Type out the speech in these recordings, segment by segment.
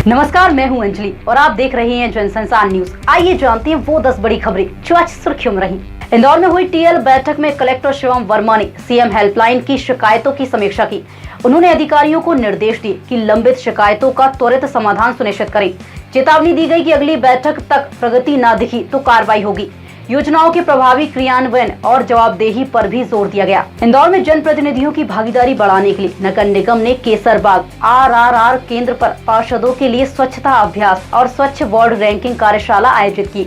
नमस्कार, मैं हूं अंजलि और आप देख रहे हैं जनसंचार न्यूज। आइए जानते हैं वो 10 बड़ी खबरें जो आज सुर्खियों में रही। इंदौर में हुई टीएल बैठक में कलेक्टर शिवम वर्मा ने सीएम हेल्पलाइन की शिकायतों की समीक्षा की। उन्होंने अधिकारियों को निर्देश दिए कि लंबित शिकायतों का त्वरित समाधान सुनिश्चित करें। चेतावनी दी गई कि अगली बैठक तक प्रगति न दिखी तो कार्रवाई होगी। योजनाओं के प्रभावी क्रियान्वयन और जवाबदेही पर भी जोर दिया गया। इंदौर में जनप्रतिनिधियों की भागीदारी बढ़ाने के लिए नगर निगम ने केसरबाग आरआरआर केंद्र पर पार्षदों के लिए स्वच्छता अभ्यास और स्वच्छ वार्ड रैंकिंग कार्यशाला आयोजित की।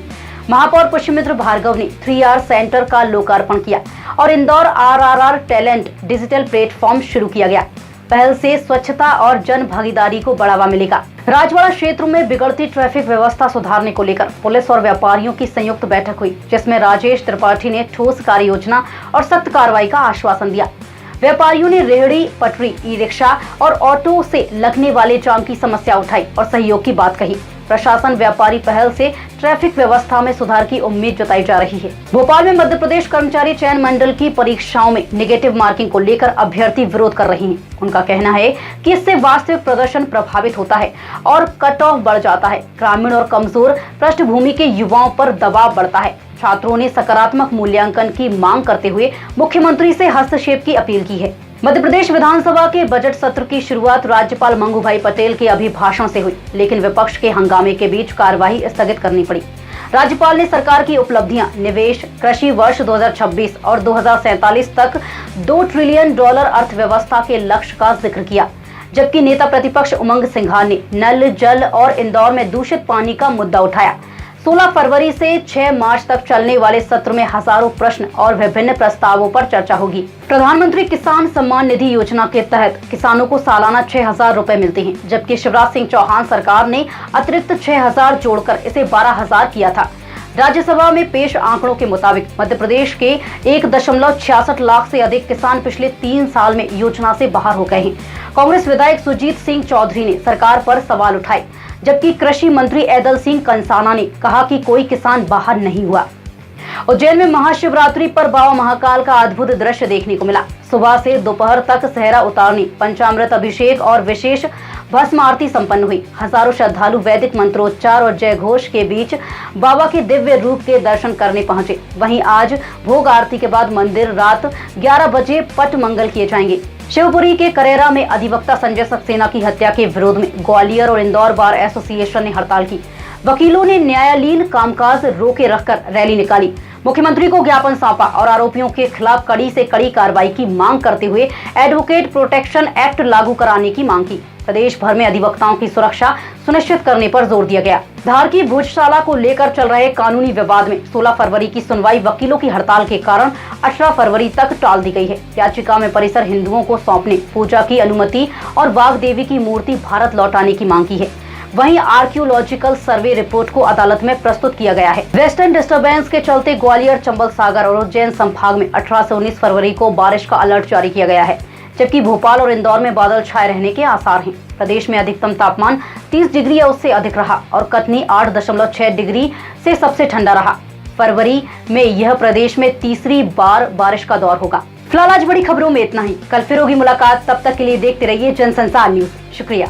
महापौर पुष्यमित्र भार्गव ने 3R सेंटर का लोकार्पण किया और Indore RRR talent digital platform शुरू किया गया। पहल से स्वच्छता और जन भागीदारी को बढ़ावा मिलेगा। राजवाड़ा क्षेत्र में बिगड़ती ट्रैफिक व्यवस्था सुधारने को लेकर पुलिस और व्यापारियों की संयुक्त बैठक हुई, जिसमें राजेश त्रिपाठी ने ठोस कार्य योजना और सख्त कार्रवाई का आश्वासन दिया। व्यापारियों ने रेहड़ी, पटरी, ई रिक्शा और ऑटो से लगने वाले जाम की समस्या उठाई और सहयोग की बात कही। प्रशासन व्यापारी पहल से ट्रैफिक व्यवस्था में सुधार की उम्मीद जताई जा रही है। भोपाल में मध्य प्रदेश कर्मचारी चयन मंडल की परीक्षाओं में नेगेटिव मार्किंग को लेकर अभ्यर्थी विरोध कर रहे हैं। उनका कहना है कि इससे वास्तविक प्रदर्शन प्रभावित होता है और कट ऑफ बढ़ जाता है। ग्रामीण और कमजोर पृष्ठभूमि के युवाओं पर दबाव बढ़ता है। छात्रों ने सकारात्मक मूल्यांकन की मांग करते हुए मुख्यमंत्री से हस्तक्षेप की अपील की है। मध्य प्रदेश विधानसभा के बजट सत्र की शुरुआत राज्यपाल मंगूभाई पटेल के अभिभाषण से हुई, लेकिन विपक्ष के हंगामे के बीच कार्यवाही स्थगित करनी पड़ी। राज्यपाल ने सरकार की उपलब्धियां, निवेश, कृषि वर्ष 2026 और 2047 तक $2 ट्रिलियन अर्थव्यवस्था के लक्ष्य का जिक्र किया, जबकि नेता प्रतिपक्ष उमंग सिंघार ने नल जल और इंदौर में दूषित पानी का मुद्दा उठाया। 16 फरवरी से 6 मार्च तक चलने वाले सत्र में हजारों प्रश्न और विभिन्न प्रस्तावों पर चर्चा होगी। प्रधानमंत्री किसान सम्मान निधि योजना के तहत किसानों को सालाना 6,000 रुपए मिलते हैं, जबकि शिवराज सिंह चौहान सरकार ने अतिरिक्त 6,000 जोड़कर इसे 12,000 किया था। राज्यसभा में पेश आंकड़ों के मुताबिक मध्य प्रदेश के 1.66 लाख से अधिक किसान पिछले 3 साल में योजना से बाहर हो गए हैं। कांग्रेस विधायक सुजीत सिंह चौधरी ने सरकार पर सवाल उठाए, जबकि कृषि मंत्री ऐदल सिंह कंसाना ने कहा कि कोई किसान बाहर नहीं हुआ। उज्जैन में महाशिवरात्रि पर बाबा महाकाल का अद्भुत दृश्य देखने को मिला। सुबह से दोपहर तक सेहरा उतारनी, पंचामृत अभिषेक और विशेष भस्म आरती संपन्न हुई। हजारों श्रद्धालु वैदिक मंत्रोच्चार और जय घोष के बीच बाबा के दिव्य रूप के दर्शन करने पहुंचे। वहीं आज भोग आरती के बाद मंदिर रात 11 बजे पट मंगल किए जाएंगे। शिवपुरी के करेरा में अधिवक्ता संजय सक्सेना की हत्या के विरोध में ग्वालियर और इंदौर बार एसोसिएशन ने हड़ताल की। वकीलों ने न्यायालयीन कामकाज रोके रखकर रैली निकाली, मुख्यमंत्री को ज्ञापन सौंपा और आरोपियों के खिलाफ कड़ी से कड़ी कार्रवाई की मांग करते हुए एडवोकेट प्रोटेक्शन एक्ट लागू कराने की मांग की। प्रदेश भर में अधिवक्ताओं की सुरक्षा सुनिश्चित करने पर जोर दिया गया। धार की भोजशाला को लेकर चल रहे कानूनी विवाद में 16 फरवरी की सुनवाई वकीलों की हड़ताल के कारण 18 फरवरी तक टाल दी गई है। याचिका में परिसर हिंदुओं को सौंपने, पूजा की अनुमति और वाघ देवी की मूर्ति भारत लौटाने की मांग की है। वहीं आर्कियोलॉजिकल सर्वे रिपोर्ट को अदालत में प्रस्तुत किया गया है। वेस्टर्न डिस्टर्बेंस के चलते ग्वालियर, चंबल सागर और उज्जैन संभाग में 18 से 19 फरवरी को बारिश का अलर्ट जारी किया गया है, जबकि भोपाल और इंदौर में बादल छाए रहने के आसार हैं। प्रदेश में अधिकतम तापमान 30 डिग्री या उससे अधिक रहा और कटनी 8.6 डिग्री से सबसे ठंडा रहा। फरवरी में यह प्रदेश में तीसरी बार बारिश का दौर होगा। फिलहाल आज बड़ी खबरों में इतना ही। कल फिर होगी मुलाकात, तब तक के लिए देखते रहिए जनसंचार न्यूज। शुक्रिया।